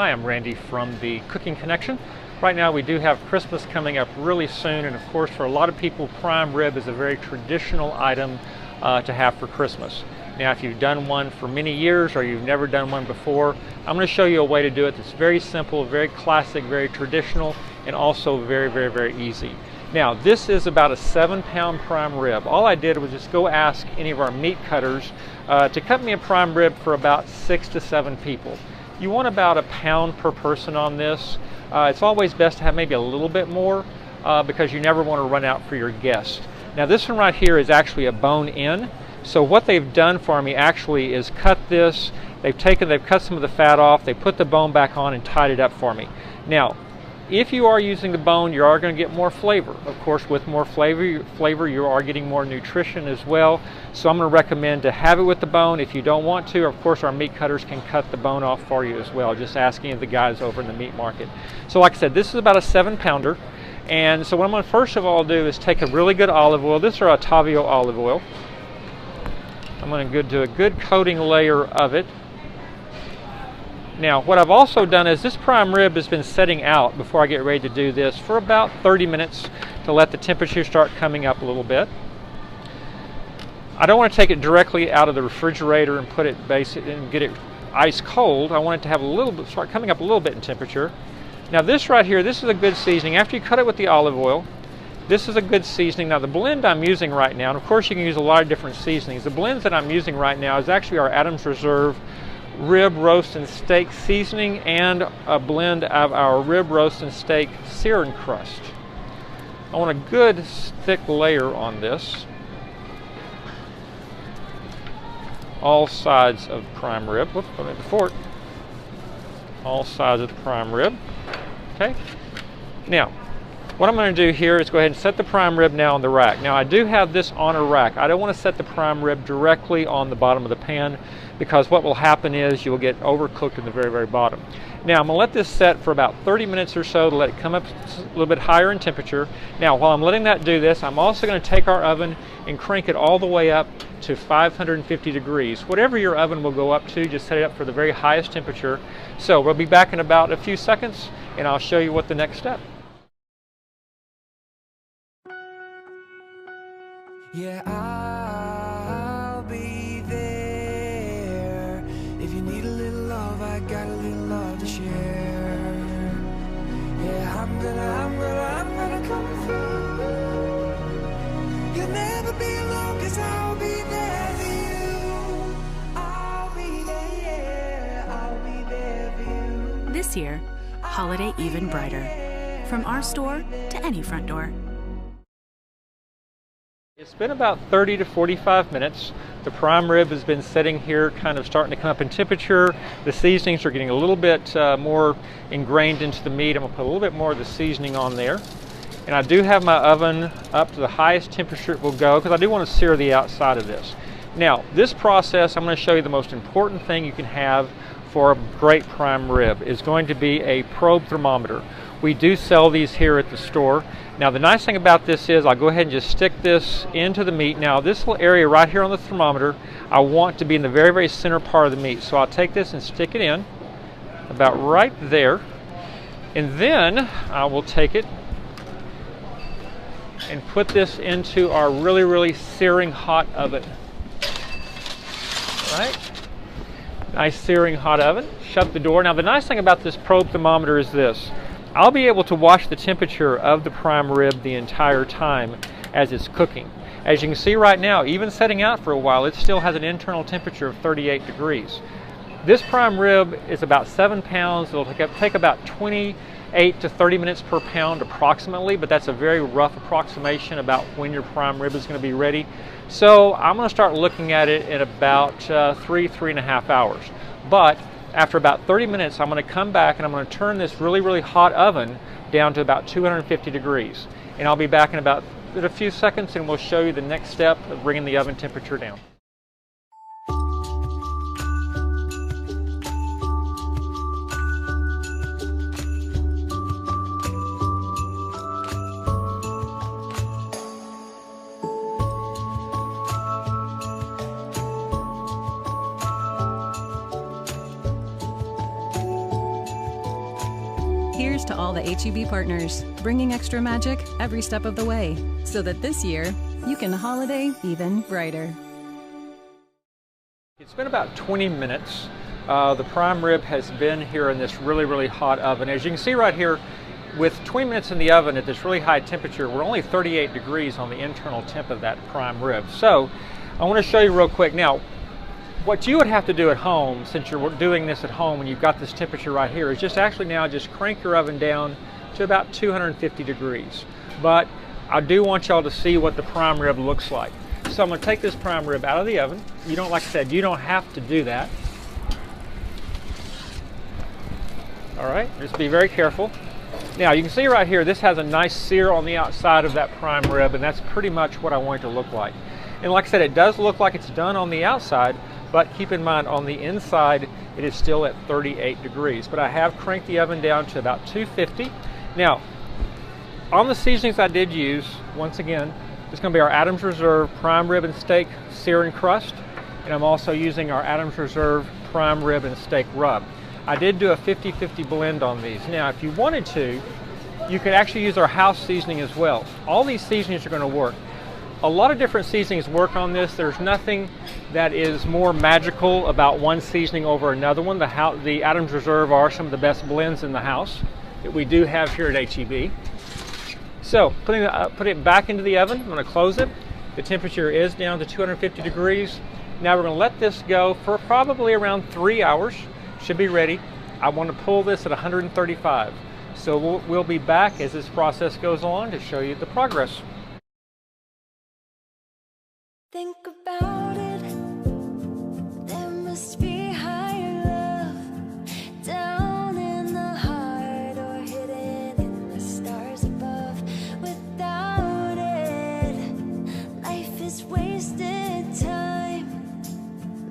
Hi, I'm Randy from the Cooking Connection. Right now we do have Christmas coming up really soon, and of course for a lot of people prime rib is a very traditional item to have for Christmas. Now if you've done one for many years or you've never done one before, I'm going to show you a way to do it that's very simple, very classic, very traditional, and also very easy. Now this is about a 7-pound prime rib. All I did was just go ask any of our meat cutters to cut me a prime rib for about 6 to 7 people. You want about a pound per person on this. It's always best to have maybe a little bit more because you never want to run out for your guests. Now this one right here is actually a bone-in. So what they've done for me actually is cut this. They've cut some of the fat off. They put the bone back on and tied it up for me. Now, if you are using the bone, you are going to get more flavor. Of course, with more flavor, you are getting more nutrition as well. So I'm going to recommend to have it with the bone. If you don't want to, of course, our meat cutters can cut the bone off for you as well. Just ask any of the guys over in the meat market. So like I said, this is about a 7-pounder. And so what I'm going to first of all do is take a really good olive oil. This is our Tavio olive oil. I'm going to do a good coating layer of it. Now, what I've also done is this prime rib has been setting out before I get ready to do this for about 30 minutes to let the temperature start coming up a little bit. I don't want to take it directly out of the refrigerator and put it and get it ice cold. I want it to have a little bit, start coming up a little bit in temperature. Now this right here, this is a good seasoning. After you cut it with the olive oil, this is a good seasoning. Now the blend I'm using right now, and of course you can use a lot of different seasonings. The blends that I'm using right now is actually our Adams Reserve rib roast and steak seasoning and a blend of our rib roast and steak sear and crust. I want a good thick layer on this. All sides of prime rib. Whoops, don't hit the fork. All sides of the prime rib. Okay. Now, what I'm going to do here is go ahead and set the prime rib now on the rack. Now I do have this on a rack. I don't want to set the prime rib directly on the bottom of the pan because what will happen is you will get overcooked in the very bottom. Now I'm going to let this set for about 30 minutes or so to let it come up a little bit higher in temperature. Now while I'm letting that do this, I'm also going to take our oven and crank it all the way up to 550 degrees. Whatever your oven will go up to, just set it up for the very highest temperature. So we'll be back in about a few seconds and I'll show you what the next step. Yeah, I'll be there. If you need a little love, I got a little love to share. Yeah, I'm gonna come through. You'll never be alone, 'cause I'll be there for you. I'll be there, I'll be there for you. This year, holiday even brighter. From our store to any front door. It's been about 30 to 45 minutes. The prime rib has been sitting here kind of starting to come up in temperature. The seasonings are getting a little bit more ingrained into the meat. I'm going to put a little bit more of the seasoning on there. And I do have my oven up to the highest temperature it will go because I do want to sear the outside of this. Now, this process, I'm going to show you the most important thing you can have for a great prime rib is going to be a probe thermometer. We do sell these here at the store. Now the nice thing about this is I'll go ahead and just stick this into the meat. Now this little area right here on the thermometer, I want to be in the very center part of the meat. So I'll take this and stick it in about right there. And then I will take it and put this into our really searing hot oven. All right. Nice searing hot oven. Shut the door. Now the nice thing about this probe thermometer is this. I'll be able to watch the temperature of the prime rib the entire time as it's cooking. As you can see right now, even setting out for a while, it still has an internal temperature of 38 degrees. This prime rib is about 7 pounds. It'll take about 28 to 30 minutes per pound approximately, but that's a very rough approximation about when your prime rib is going to be ready. So I'm going to start looking at it in about 3.5 hours. But after about 30 minutes, I'm going to come back and I'm going to turn this really hot oven down to about 250 degrees. And I'll be back in about a few seconds and we'll show you the next step of bringing the oven temperature down. here's to all the H-E-B partners, bringing extra magic every step of the way, so that this year, you can holiday even brighter. It's been about 20 minutes. The prime rib has been here in this really, really hot oven. As you can see right here, with 20 minutes in the oven at this really high temperature, we're only 38 degrees on the internal temp of that prime rib. So I want to show you real quick. Now, what you would have to do at home, since you're doing this at home and you've got this temperature right here, is just actually now just crank your oven down to about 250 degrees. But I do want y'all to see what the prime rib looks like. So I'm going to take this prime rib out of the oven. You don't, like I said, you don't have to do that. All right, just be very careful. Now you can see right here, this has a nice sear on the outside of that prime rib, and that's pretty much what I want it to look like. And like I said, it does look like it's done on the outside, but keep in mind on the inside, it is still at 38 degrees. But I have cranked the oven down to about 250. Now, on the seasonings I did use, once again, it's going to be our Adams Reserve prime rib and steak sear and crust, and I'm also using our Adams Reserve prime rib and steak rub. I did do a 50-50 blend on these. Now, if you wanted to, you could actually use our house seasoning as well. All these seasonings are going to work. A lot of different seasonings work on this. There's nothing that is more magical about one seasoning over another one. The Adams Reserve are some of the best blends in the house that we do have here at H-E-B. So, putting it back into the oven, I'm going to close it. The temperature is down to 250 degrees. Now we're going to let this go for probably around 3 hours. Should be ready. I want to pull this at 135. So we'll be back as this process goes along to show you the progress. Think about it, there must be higher love down in the heart or hidden in the stars above. Without it, life is wasted time.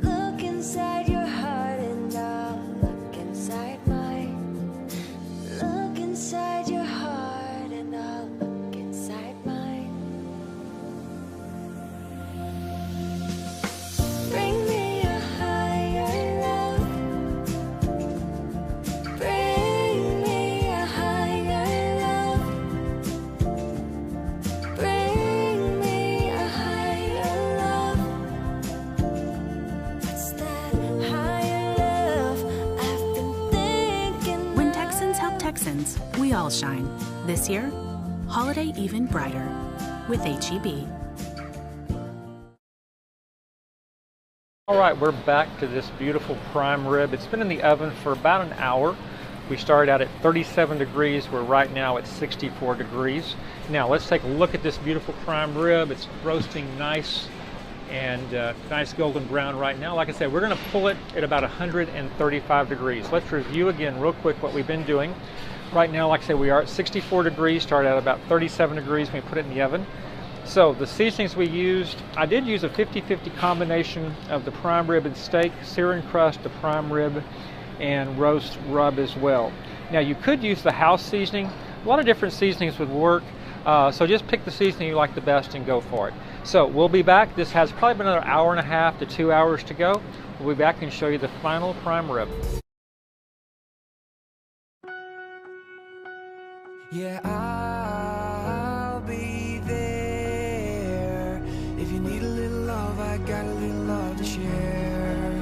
Look inside your heart and I'll look inside mine. Look inside your heart and I'll look inside mine. Bring me a higher love. Bring me a higher love. Bring me a higher love. What's that higher love I've been thinking When Texans help Texans, we all shine. This year, holiday even brighter with H-E-B. All right, we're back to this beautiful prime rib. It's been in the oven for about an hour. We started out at 37 degrees. We're right now at 64 degrees. Now let's take a look at this beautiful prime rib. It's roasting nice and nice golden brown right now. Like I said, we're going to pull it at about 135 degrees. Let's review again real quick what we've been doing. Right now, like I said, we are at 64 degrees, started at about 37 degrees when we put it in the oven. So the seasonings we used, I did use a 50-50 combination of the prime rib and steak, sear and crust, the prime rib, and roast rub as well. Now you could use the house seasoning. A lot of different seasonings would work, so just pick the seasoning you like the best and go for it. So we'll be back. This has probably been another hour and a half to 2 hours to go. We'll be back and show you the final prime rib. Yeah, I'll be there. If you need a little love, I got a little love to share.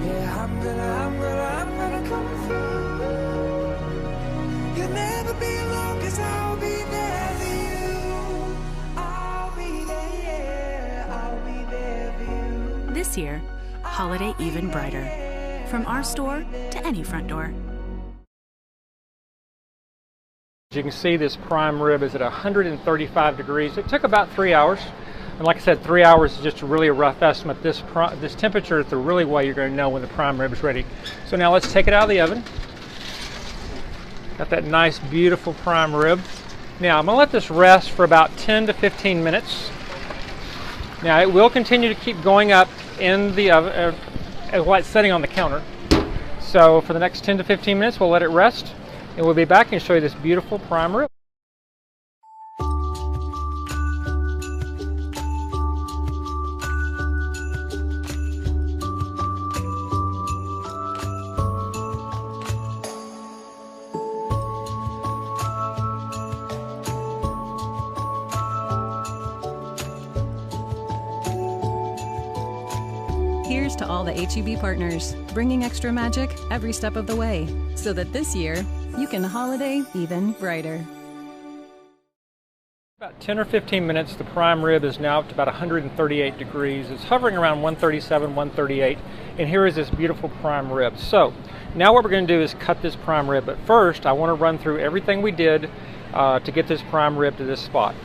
Yeah, I'm gonna come through. You'll never be alone, 'cause I'll be there for you. I'll be there, I'll be there for you. This year, holiday even brighter. From our store to any front door. As you can see, this prime rib is at 135 degrees. It took about 3 hours. And like I said, 3 hours is just really a rough estimate. This temperature is the really way you're going to know when the prime rib is ready. So now let's take it out of the oven. Got that nice, beautiful prime rib. Now I'm going to let this rest for about 10 to 15 minutes. Now it will continue to keep going up in the oven while it's sitting on the counter. So for the next 10 to 15 minutes, we'll let it rest. And we'll be back and show you this beautiful prime rib. to all the HEB partners, bringing extra magic every step of the way, so that this year, you can holiday even brighter. About 10 or 15 minutes, the prime rib is now up to about 138 degrees. It's hovering around 137, 138, and here is this beautiful prime rib. So now what we're going to do is cut this prime rib, but first I want to run through everything we did to get this prime rib to this spot.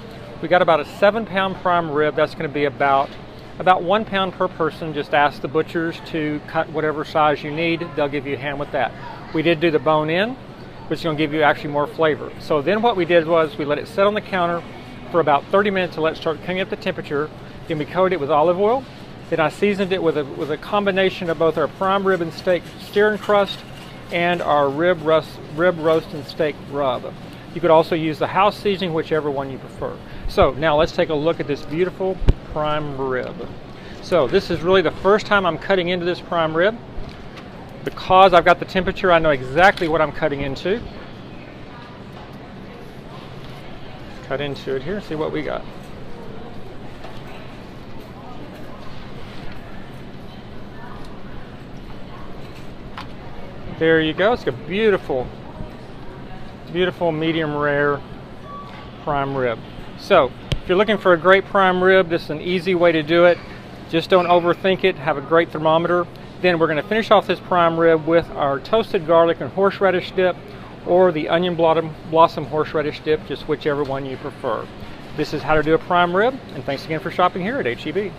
We got about a 7-pound prime rib. That's going to be about 1 pound per person. Just ask the butchers to cut whatever size you need. They'll give you a hand with that. We did do the bone in, which is going to give you actually more flavor. So then what we did was we let it sit on the counter for about 30 minutes to let it start coming up the temperature. Then we coated it with olive oil. Then I seasoned it with a combination of both our prime rib and steak sear and crust and our rib roast and steak rub. You could also use the house seasoning, whichever one you prefer. So now let's take a look at this beautiful prime rib. So this is really the first time I'm cutting into this prime rib. Because I've got the temperature, I know exactly what I'm cutting into. Cut into it here, see what we got. There you go. It's a beautiful, beautiful medium rare prime rib. So if you're looking for a great prime rib, this is an easy way to do it. Just don't overthink it. Have a great thermometer. Then we're going to finish off this prime rib with our toasted garlic and horseradish dip, or the onion blossom horseradish dip, just whichever one you prefer. This is how to do a prime rib, and thanks again for shopping here at HEB.